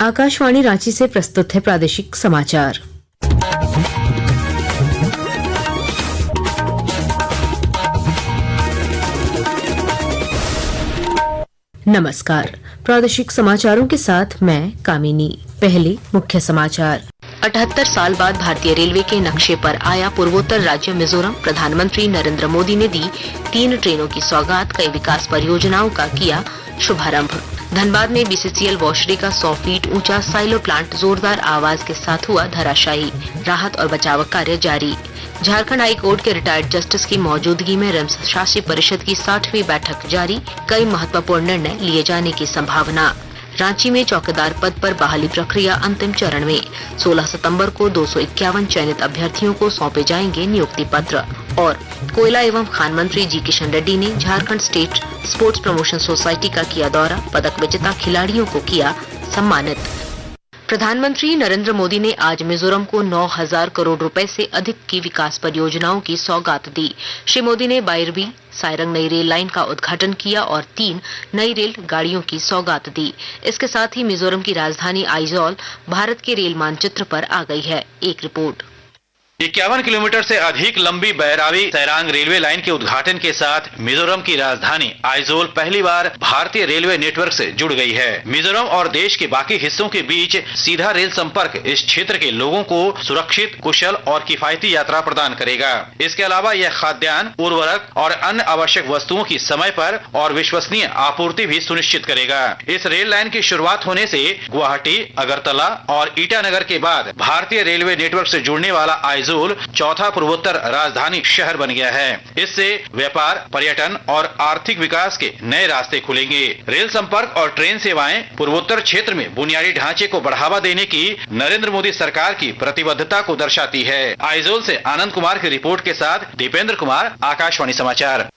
आकाशवाणी रांची से प्रस्तुत है प्रादेशिक समाचार। नमस्कार, प्रादेशिक समाचारों के साथ मैं कामिनी। पहले मुख्य समाचार। 78 साल बाद भारतीय रेलवे के नक्शे पर आया पूर्वोत्तर राज्य मिजोरम। प्रधानमंत्री नरेंद्र मोदी ने दी 3 ट्रेनों की सौगात। कई विकास परियोजनाओं का किया शुभारंभ। धनबाद में बीसीसीएल वॉशरी का 100 फीट ऊंचा साइलो प्लांट जोरदार आवाज के साथ हुआ धराशायी। राहत और बचाव कार्य जारी। झारखंड हाई कोर्ट के रिटायर्ड जस्टिस की मौजूदगी में रिम्स शासी परिषद की 60वीं बैठक जारी। कई महत्वपूर्ण निर्णय लिए जाने की संभावना। रांची में चौकीदार पद पर बहाली प्रक्रिया अंतिम चरण में। 16 सितंबर को 251 चयनित अभ्यर्थियों को सौंपे जाएंगे नियुक्ति पत्र। और कोयला एवं खान मंत्री जी किशन रेड्डी ने Jharkhand state sports promotion society का किया दौरा। पदक विजेता खिलाड़ियों को किया सम्मानित। प्रधानमंत्री नरेंद्र मोदी ने आज मिजोरम को 9,000 करोड़ रुपए से अधिक की विकास परियोजनाओं की सौगात दी। श्री मोदी ने बायरबी सायरंग नई रेल लाइन का उद्घाटन किया और 3 नई रेल गाड़ियों की सौगात दी। इसके साथ ही मिजोरम की राजधानी आइजोल भारत के रेल मानचित्र पर आ गई है। एक रिपोर्ट। 51 किलोमीटर से अधिक लंबी बैरावी सैरांग रेलवे लाइन के उद्घाटन के साथ मिजोरम की राजधानी आइजोल पहली बार भारतीय रेलवे नेटवर्क से जुड़ गई है। मिजोरम और देश के बाकी हिस्सों के बीच सीधा रेल संपर्क इस क्षेत्र के लोगों को सुरक्षित, कुशल और किफायती यात्रा प्रदान करेगा। इसके अलावा यह खाद्यान्न, उर्वरक और अन्य आवश्यक वस्तुओं की समय पर और विश्वसनीय आपूर्ति भी सुनिश्चित करेगा। इस रेल लाइन की शुरुआत होने से गुवाहाटी, अगरतला और ईटानगर के बाद भारतीय रेलवे नेटवर्क से जुड़ने वाला आइजोल चौथा पूर्वोत्तर राजधानी शहर बन गया है। इससे व्यापार, पर्यटन और आर्थिक विकास के नए रास्ते खुलेंगे। रेल संपर्क और ट्रेन सेवाएं पूर्वोत्तर क्षेत्र में बुनियादी ढांचे को बढ़ावा देने की नरेंद्र मोदी सरकार की प्रतिबद्धता को दर्शाती है। आइजोल से आनंद कुमार की रिपोर्ट के साथ दीपेंद्र कुमार, आकाशवाणी समाचार।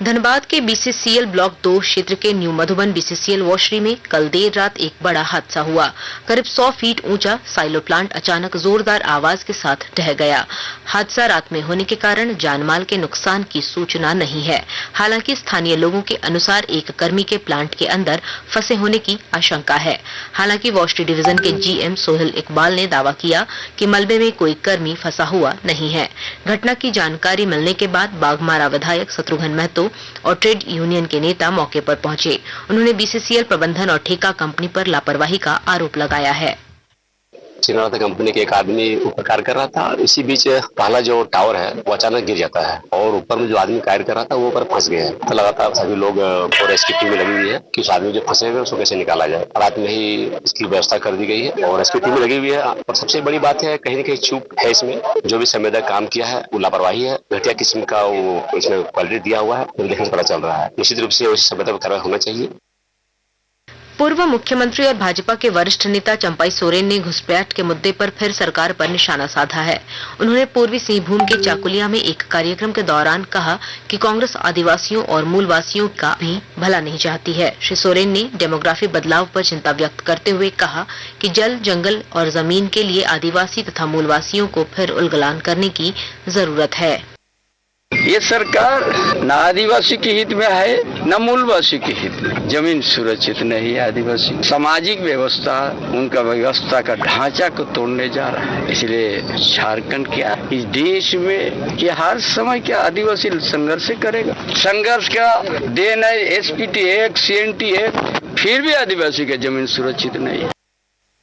धनबाद के बीसीसीएल ब्लॉक 2 क्षेत्र के न्यू मधुबन बीसीसीएल वॉशरी में कल देर रात एक बड़ा हादसा हुआ। करीब 100 फीट ऊंचा साइलो प्लांट अचानक जोरदार आवाज के साथ ढह गया। हादसा रात में होने के कारण जानमाल के नुकसान की सूचना नहीं है। हालांकि स्थानीय लोगों के अनुसार एक कर्मी के प्लांट के अंदर फंसे होने की आशंका है। हालांकि वॉशरी डिवीजन के जीएम सोहेल इकबाल ने दावा किया कि मलबे में कोई कर्मी फंसा हुआ नहीं है। घटना की जानकारी मिलने के बाद बाघमारा विधायक शत्रुघ्न महतो और ट्रेड यूनियन के नेता मौके पर पहुंचे। उन्होंने बीसीसीएल प्रबंधन और ठेका कंपनी पर लापरवाही का आरोप लगाया है। चिनारा कंपनी के एक आदमी ऊपर कार्य कर रहा था। इसी बीच पहला जो टावर है वो अचानक गिर जाता है और ऊपर में जो आदमी कार्य कर रहा था वो ऊपर फंस गए हैं। तो लगातार सभी लोग और रेस्क्यू टीम में लगी हुई है कि उस आदमी जो फंसे हुए उसको कैसे निकाला जाए। रात में ही इसकी व्यवस्था कर दी गई है और रेस्क्यू टीम में लगी हुई है। और सबसे बड़ी बात है, कहीं न कहीं चूक है इसमें। जो भी संवेदक काम किया है वो लापरवाही है, घटिया किस्म का वो इसमें क्वालिटी दिया हुआ है, वो देखने से पता चल रहा है। निश्चित रूप से संवेदक कार्रवाई होना चाहिए। पूर्व मुख्यमंत्री और भाजपा के वरिष्ठ नेता चंपाई सोरेन ने घुसपैठ के मुद्दे पर फिर सरकार पर निशाना साधा है। उन्होंने पूर्वी सिंहभूम के चाकुलिया में एक कार्यक्रम के दौरान कहा कि कांग्रेस आदिवासियों और मूलवासियों का भी भला नहीं चाहती है। श्री सोरेन ने डेमोग्राफी बदलाव पर चिंता व्यक्त करते हुए कहा कि जल, जंगल और जमीन के लिए आदिवासी तथा मूलवासियों को फिर उलगलान करने की जरूरत है। ये सरकार न आदिवासी के हित में है न मूलवासी के हित में। जमीन सुरक्षित नहीं है। आदिवासी सामाजिक व्यवस्था, उनका व्यवस्था का ढांचा को तोड़ने जा रहा है। इसलिए झारखंड क्या इस देश में कि हर समय क्या आदिवासी संघर्ष करेगा। संघर्ष का देन है एसपीटी एक्ट, सीएनटी एक्ट, फिर भी आदिवासी का जमीन सुरक्षित नहीं है।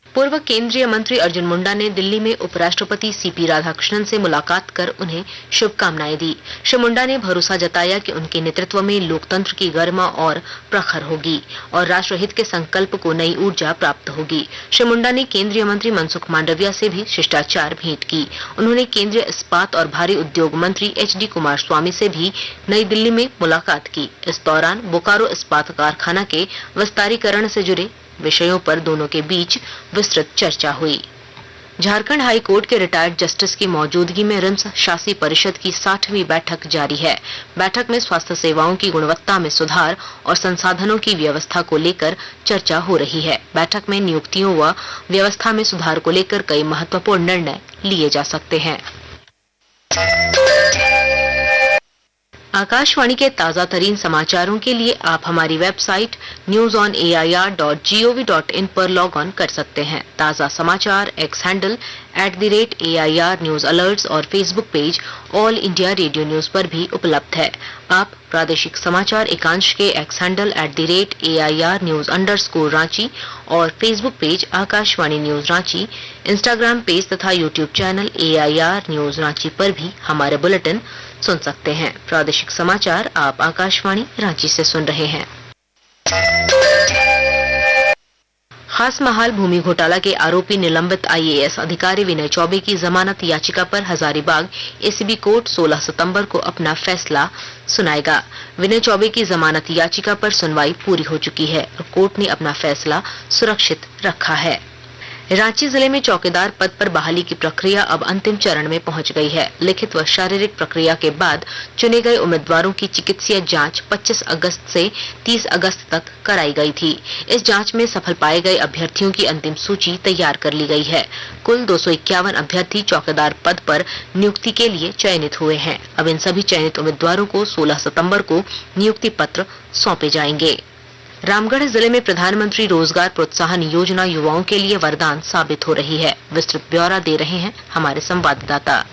पूर्व केंद्रीय मंत्री अर्जुन मुंडा ने दिल्ली में उपराष्ट्रपति सीपी राधाकृष्णन से मुलाकात कर उन्हें शुभकामनाएं दी। श्री मुंडा ने भरोसा जताया कि उनके नेतृत्व में लोकतंत्र की गरिमा और प्रखर होगी और राष्ट्रहित के संकल्प को नई ऊर्जा प्राप्त होगी। श्री मुंडा ने केंद्रीय मंत्री मनसुख मांडविया से भी शिष्टाचार भेंट की। उन्होंने केंद्रीय इस्पात और भारी उद्योग मंत्री एचडी कुमारस्वामी से भी नई दिल्ली में मुलाकात की। इस दौरान बोकारो इस्पात कारखाना के विस्तारीकरण से जुड़े विषयों पर दोनों के बीच विस्तृत चर्चा हुई। झारखंड हाई कोर्ट के रिटायर्ड जस्टिस की मौजूदगी में रिम्स शासी परिषद की 60वीं बैठक जारी है। बैठक में स्वास्थ्य सेवाओं की गुणवत्ता में सुधार और संसाधनों की व्यवस्था को लेकर चर्चा हो रही है। बैठक में नियुक्तियों व व्यवस्था में सुधार को लेकर कई महत्वपूर्ण निर्णय लिए जा सकते हैं। आकाशवाणी के ताजा तरीन समाचारों के लिए आप हमारी वेबसाइट newsonair.gov.in पर लॉग ऑन कर सकते हैं। ताजा समाचार X handle @AIR news alerts और Facebook page All India Radio News पर भी उपलब्ध है। आप प्रादेशिक समाचार एकांश के X handle @AIR news _Ranchi और Facebook page Akashvani news Ranchi, Instagram page तथा YouTube channel AIR news Ranchi पर भी हमारे बुलेटिन सुन सकते हैं। प्रादेशिक समाचार आप आकाशवाणी रांची से सुन रहे हैं। खास महाल भूमि घोटाला के आरोपी निलंबित IAS अधिकारी विनय चौबे की जमानत याचिका पर हजारीबाग ACB कोर्ट 16 सितंबर को अपना फैसला सुनाएगा। विनय चौबे की जमानत याचिका पर सुनवाई पूरी हो चुकी है और कोर्ट ने अपना फैसला सुरक्षित रखा है। रांची जिले में चौकीदार पद पर बहाली की प्रक्रिया अब अंतिम चरण में पहुंच गई है। लिखित व शारीरिक प्रक्रिया के बाद चुने गए उम्मीदवारों की चिकित्सीय जांच 25 अगस्त से 30 अगस्त तक कराई गई थी। इस जांच में सफल पाए गए अभ्यर्थियों की अंतिम सूची तैयार कर ली गई है। कुल 251 अभ्यर्थी चौकीदार पद पर नियुक्ति के लिए चयनित हुए हैं। अब इन सभी चयनित उम्मीदवारों को 16 सितंबर को नियुक्ति पत्र सौंपे जाएंगे। रामगढ़ जिले में प्रधानमंत्री रोजगार प्रोत्साहन योजना युवाओं के लिए वरदान साबित हो रही है। विस्तृत ब्यौरा दे रहे हैं हमारे संवाददाता।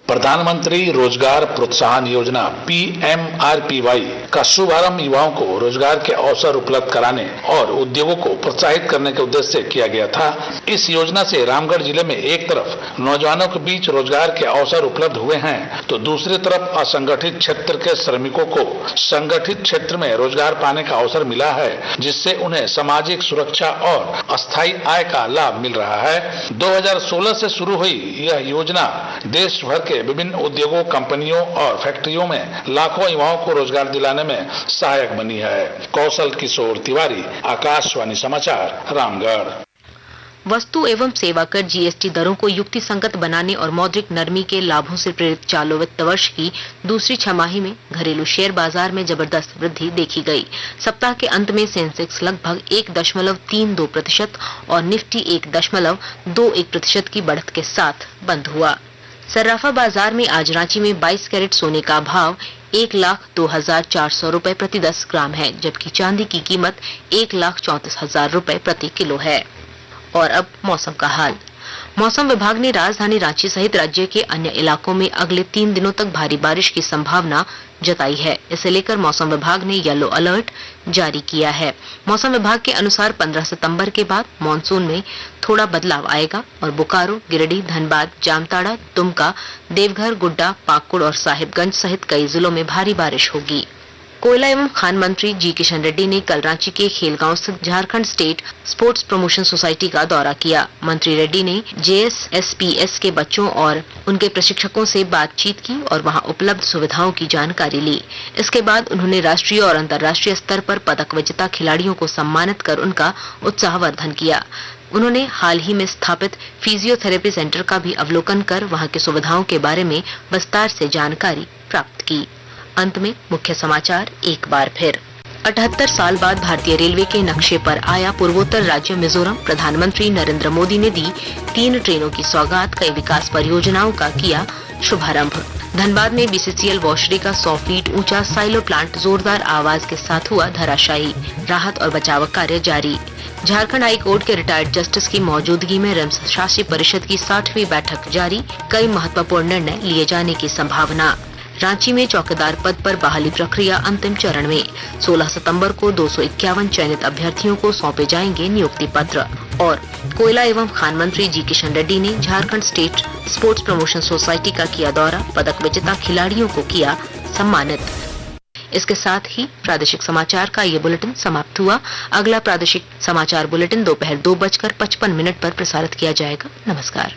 प्रधानमंत्री रोजगार प्रोत्साहन योजना PMRPY का शुभारंभ युवाओं को रोजगार के अवसर उपलब्ध कराने और उद्योगों को प्रोत्साहित करने के उद्देश्य से किया गया था। इस योजना से रामगढ़ जिले में एक तरफ नौजवानों के बीच रोजगार के अवसर उपलब्ध हुए हैं, तो दूसरी तरफ असंगठित क्षेत्र के श्रमिकों को संगठित क्षेत्र में रोजगार पाने का अवसर मिला है, जिससे उन्हें सामाजिक सुरक्षा और अस्थायी आय का लाभ मिल रहा है। 2016 से शुरू हुई यह योजना देश भर के विभिन्न उद्योगों, कंपनियों और फैक्ट्रियों में लाखों युवाओं को रोजगार दिलाने में सहायक बनी है। कौशल किशोर तिवारी, आकाशवाणी समाचार, रामगढ़। वस्तु एवं सेवा कर GST दरों को युक्ति संगत बनाने और मौद्रिक नरमी के लाभों से प्रेरित चालू वित्त वर्ष की दूसरी छमाही में घरेलू शेयर बाजार में जबरदस्त वृद्धि देखी गई। सप्ताह के अंत में सेंसेक्स लगभग 1.32% और निफ्टी 1.21% की बढ़त के साथ बंद हुआ। सर्राफा बाजार में आज रांची में 22 कैरेट सोने का भाव 1,02,400 रुपए प्रति 10 ग्राम है, जबकि चांदी की कीमत 1,34,000 रुपए प्रति किलो है। और अब मौसम का हाल। मौसम विभाग ने राजधानी रांची सहित राज्य के अन्य इलाकों में अगले 3 दिनों तक भारी बारिश की संभावना जताई है। इसे लेकर मौसम विभाग ने येलो अलर्ट जारी किया है। मौसम विभाग के अनुसार 15 सितंबर के बाद मानसून में थोड़ा बदलाव आएगा और बोकारो, गिरिडीह, धनबाद, जामताड़ा, दुमका, देवघर, गोड्डा, पाकुड़ और साहिबगंज सहित कई जिलों में भारी बारिश होगी। कोयला एवं खान मंत्री जी किशन रेड्डी ने कल रांची के खेलगांव स्थित Jharkhand state sports promotion society का दौरा किया। मंत्री रेड्डी ने JSSPS के बच्चों और उनके प्रशिक्षकों से बातचीत की और वहां उपलब्ध सुविधाओं की जानकारी ली। इसके बाद उन्होंने राष्ट्रीय और अंतर्राष्ट्रीय स्तर पर पदक विजेता खिलाड़ियों को सम्मानित कर उनका उत्साहवर्धन किया। उन्होंने हाल ही में स्थापित फिजियोथेरेपी सेंटर का भी अवलोकन कर वहां की सुविधाओं के बारे में विस्तार से जानकारी प्राप्त की। अंत में मुख्य समाचार एक बार फिर। 78 साल बाद भारतीय रेलवे के नक्शे पर आया पूर्वोत्तर राज्य मिजोरम। प्रधानमंत्री नरेंद्र मोदी ने दी 3 ट्रेनों की सौगात। कई विकास परियोजनाओं का किया शुभारंभ। धनबाद में BCCL वॉशरी का 100 फीट ऊंचा साइलो प्लांट जोरदार आवाज के साथ हुआ धराशायी। राहत और बचाव कार्य जारी। झारखंड हाई कोर्ट के रिटायर्ड जस्टिस की मौजूदगी में रिम्स शासी परिषद की 60वीं बैठक जारी। कई महत्वपूर्ण निर्णय लिए जाने की संभावना। रांची में चौकीदार पद पर बहाली प्रक्रिया अंतिम चरण में। 16 सितंबर को 251 चयनित अभ्यर्थियों को सौंपे जाएंगे नियुक्ति पत्र। और कोयला एवं खान मंत्री जी किशन रेड्डी ने Jharkhand state sports promotion society का किया दौरा। पदक विजेता खिलाड़ियों को किया सम्मानित। इसके साथ ही प्रादेशिक समाचार का ये बुलेटिन समाप्त हुआ। अगला प्रादेशिक समाचार बुलेटिन दोपहर 2:55 पर प्रसारित किया जाएगा। नमस्कार।